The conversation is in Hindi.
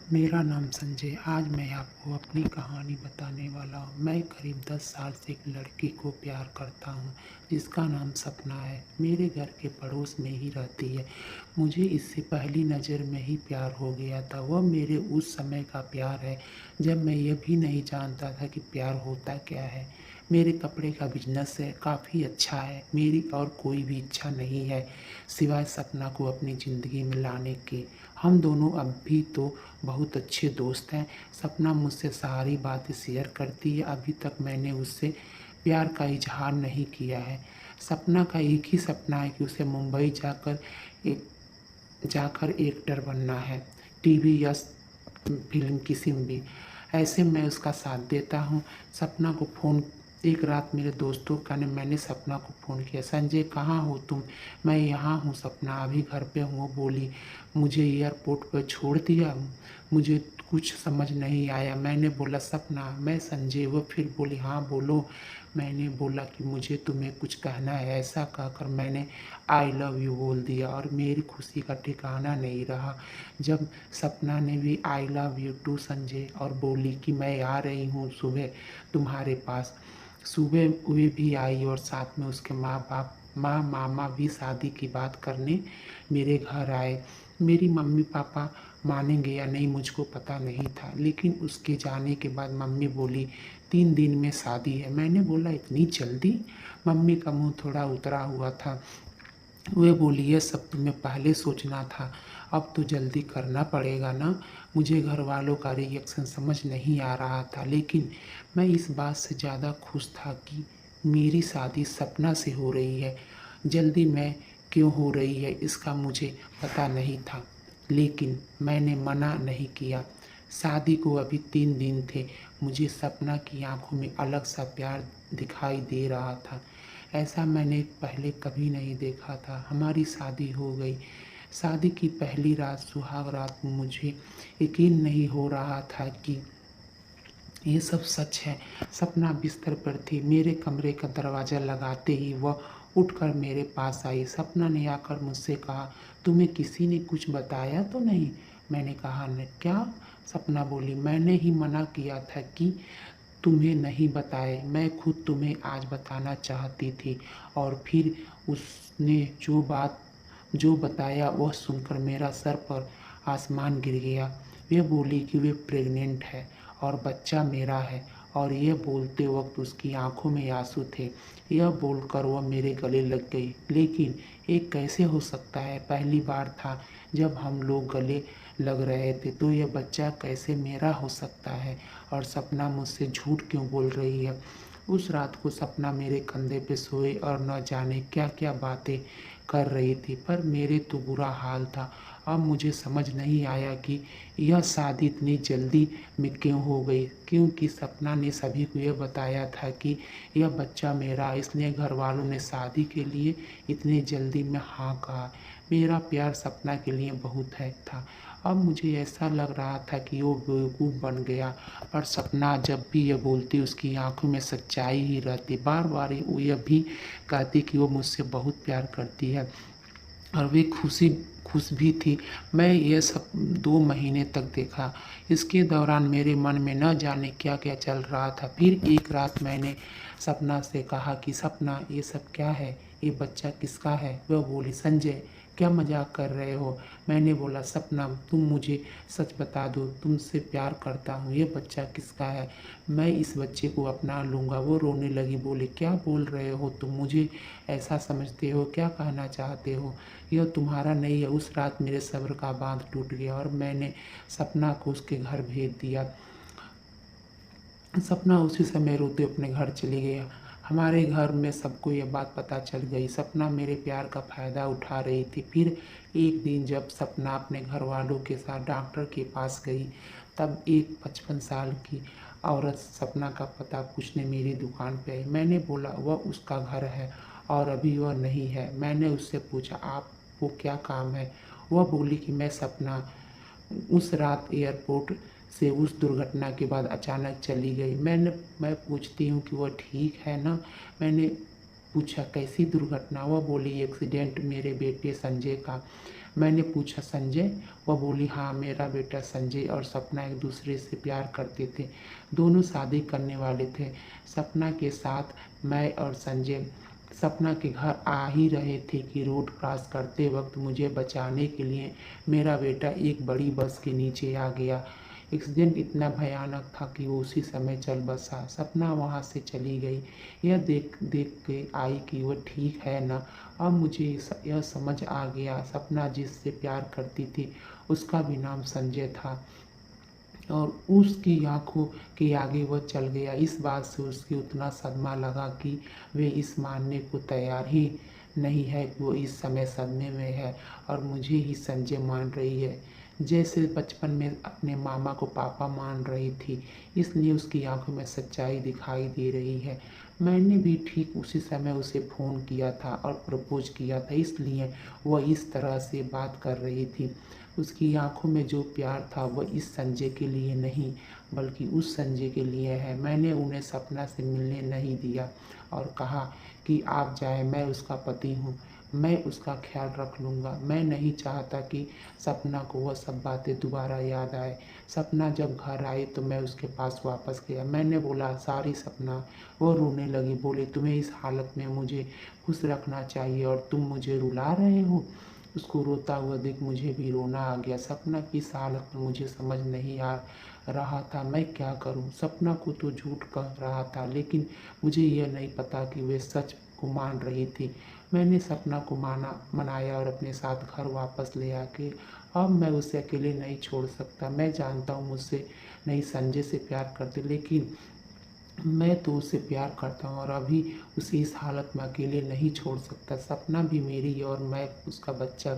मेरा नाम संजय। आज मैं आपको अपनी कहानी बताने वाला हूँ। मैं करीब 10 साल से एक लड़की को प्यार करता हूँ जिसका नाम सपना है। मेरे घर के पड़ोस में ही रहती है। मुझे इससे पहली नज़र में ही प्यार हो गया था। वह मेरे उस समय का प्यार है जब मैं यह भी नहीं जानता था कि प्यार होता क्या है। मेरे कपड़े का बिजनेस है, काफ़ी अच्छा है। मेरी और कोई भी इच्छा नहीं है सिवाय सपना को अपनी ज़िंदगी में लाने की। हम दोनों अब भी तो बहुत अच्छे दोस्त हैं। सपना मुझसे सारी बातें शेयर करती है। अभी तक मैंने उससे प्यार का इजहार नहीं किया है। सपना का एक ही सपना है कि उसे मुंबई एक एक्टर बनना है, टीवी या फिल्म किसी में भी। ऐसे मैं उसका साथ देता हूँ। सपना को फ़ोन एक रात मेरे दोस्तों का ने मैंने सपना को फ़ोन किया, संजय कहाँ हो तुम? मैं यहाँ हूँ सपना, अभी घर पे हूँ। वो बोली, मुझे एयरपोर्ट पर छोड़ दिया। मुझे कुछ समझ नहीं आया। मैंने बोला सपना, मैं संजय। वो फिर बोली हाँ बोलो। मैंने बोला कि मुझे तुम्हें कुछ कहना है। ऐसा कहकर मैंने आई लव यू बोल दिया और मेरी खुशी का ठिकाना नहीं रहा जब सपना ने भी I love you too Sanjay और बोली कि मैं आ रही हूँ सुबह तुम्हारे पास। सुबह वे भी आई और साथ में उसके माँ बाप मामा भी शादी की बात करने मेरे घर आए। मेरी मम्मी पापा मानेंगे या नहीं मुझको पता नहीं था, लेकिन उसके जाने के बाद मम्मी बोली 3 दिन में शादी है। मैंने बोला इतनी जल्दी? मम्मी का मुंह थोड़ा उतरा हुआ था। वे बोली ये सब तुम्हें पहले सोचना था, अब तो जल्दी करना पड़ेगा ना। मुझे घर वालों का रिएक्शन समझ नहीं आ रहा था, लेकिन मैं इस बात से ज़्यादा खुश था कि मेरी शादी सपना से हो रही है। जल्दी मैं क्यों हो रही है इसका मुझे पता नहीं था, लेकिन मैंने मना नहीं किया। शादी को अभी 3 दिन थे। मुझे सपना की आंखों में अलग सा प्यार दिखाई दे रहा था। ऐसा मैंने पहले कभी नहीं देखा था। हमारी शादी हो गई। शादी की पहली रात सुहाग रात मुझे यकीन नहीं हो रहा था कि ये सब सच है। सपना बिस्तर पर थी। मेरे कमरे का दरवाज़ा लगाते ही वह उठकर मेरे पास आई। सपना ने आकर मुझसे कहा, तुम्हें किसी ने कुछ बताया तो नहीं? मैंने कहा न क्या? सपना बोली, मैंने ही मना किया था कि तुम्हें नहीं बताए। मैं खुद तुम्हें आज बताना चाहती थी। और फिर उसने जो बताया वह सुनकर मेरा सर पर आसमान गिर गया। वे बोली कि वे प्रेग्नेंट है और बच्चा मेरा है, और यह बोलते वक्त उसकी आंखों में आंसू थे। यह बोलकर वह मेरे गले लग गई। लेकिन ये कैसे हो सकता है? पहली बार था जब हम लोग गले लग रहे थे, तो यह बच्चा कैसे मेरा हो सकता है? और सपना मुझसे झूठ क्यों बोल रही है? उस रात को सपना मेरे कंधे पे सोए और न जाने क्या क्या बातें कर रही थी, पर मेरे तो बुरा हाल था। अब मुझे समझ नहीं आया कि यह शादी इतनी जल्दी में क्यों हो गई, क्योंकि सपना ने सभी को यह बताया था कि यह बच्चा मेरा, इसलिए घर वालों ने शादी के लिए इतनी जल्दी में हाँ कहा। मेरा प्यार सपना के लिए बहुत है था। अब मुझे ऐसा लग रहा था कि वो बेवकूफ़ बन गया। और सपना जब भी ये बोलती उसकी आंखों में सच्चाई ही रहती। बार बार वो यह भी कहती कि वो मुझसे बहुत प्यार करती है और वे खुश भी थी। मैं ये सब 2 महीने तक देखा। इसके दौरान मेरे मन में न जाने क्या क्या चल रहा था। फिर एक रात मैंने सपना से कहा कि सपना ये सब क्या है, ये बच्चा किसका है? वह बोली संजय क्या मजाक कर रहे हो? मैंने बोला सपना तुम मुझे सच बता दो, तुमसे प्यार करता हूँ। ये बच्चा किसका है? मैं इस बच्चे को अपना लूँगा। वो रोने लगी, बोली क्या बोल रहे हो तुम? मुझे ऐसा समझते हो? क्या कहना चाहते हो? यह तुम्हारा नहीं है। उस रात मेरे सब्र का बांध टूट गया और मैंने सपना को उसके घर भेज दिया। सपना उसी समय रोते अपने घर चली गया। हमारे घर में सबको यह बात पता चल गई। सपना मेरे प्यार का फ़ायदा उठा रही थी। फिर एक दिन जब सपना अपने घर वालों के साथ डॉक्टर के पास गई, तब एक 55 साल की औरत सपना का पता पूछने मेरी दुकान पे आई। मैंने बोला वह उसका घर है और अभी वह नहीं है। मैंने उससे पूछा आपको क्या काम है? वह बोली कि मैं सपना उस रात एयरपोर्ट से उस दुर्घटना के बाद अचानक चली गई। मैं पूछती हूँ कि वह ठीक है ना? मैंने पूछा कैसी दुर्घटना? वह बोली एक्सीडेंट मेरे बेटे संजय का। मैंने पूछा संजय? वह बोली हाँ, मेरा बेटा संजय और सपना एक दूसरे से प्यार करते थे। दोनों शादी करने वाले थे। सपना के साथ मैं और संजय सपना के घर आ ही रहे थे कि रोड क्रॉस करते वक्त मुझे बचाने के लिए मेरा बेटा एक बड़ी बस के नीचे आ गया। एक्सीडेंट इतना भयानक था कि वो उसी समय चल बसा। सपना वहाँ से चली गई। यह देख देख के आई कि वह ठीक है ना। अब मुझे यह समझ आ गया, सपना जिससे प्यार करती थी उसका भी नाम संजय था और उसकी आंखों के आगे वह चल गया। इस बात से उसकी उतना सदमा लगा कि वे इस मानने को तैयार ही नहीं है कि वो इस समय सदमे में है और मुझे ही संजय मान रही है, जैसे बचपन में अपने मामा को पापा मान रही थी। इसलिए उसकी आंखों में सच्चाई दिखाई दे रही है। मैंने भी ठीक उसी समय उसे फ़ोन किया था और प्रपोज किया था, इसलिए वह इस तरह से बात कर रही थी। उसकी आंखों में जो प्यार था वह इस संजय के लिए नहीं बल्कि उस संजय के लिए है। मैंने उन्हें सपना से मिलने नहीं दिया और कहा कि आप जाएं, मैं उसका पति हूँ, मैं उसका ख्याल रख लूँगा। मैं नहीं चाहता कि सपना को वह सब बातें दोबारा याद आए। सपना जब घर आई तो मैं उसके पास वापस गया। मैंने बोला सॉरी सपना। वो रोने लगी, बोले तुम्हें इस हालत में मुझे खुश रखना चाहिए और तुम मुझे रुला रहे हो। उसको रोता हुआ देख मुझे भी रोना आ गया। सपना की इस हालत में मुझे समझ नहीं आ रहा था मैं क्या करूं। सपना को तो झूठ कह रहा था, लेकिन मुझे यह नहीं पता कि वे सच को मान रही थी। मैंने सपना को मनाया और अपने साथ घर वापस ले आके अब मैं उसे अकेले नहीं छोड़ सकता। मैं जानता हूँ मुझसे नहीं संजय से प्यार करते, लेकिन मैं तो उससे प्यार करता हूँ और अभी उसे इस हालत में अकेले नहीं छोड़ सकता। सपना भी मेरी और मैं उसका बच्चा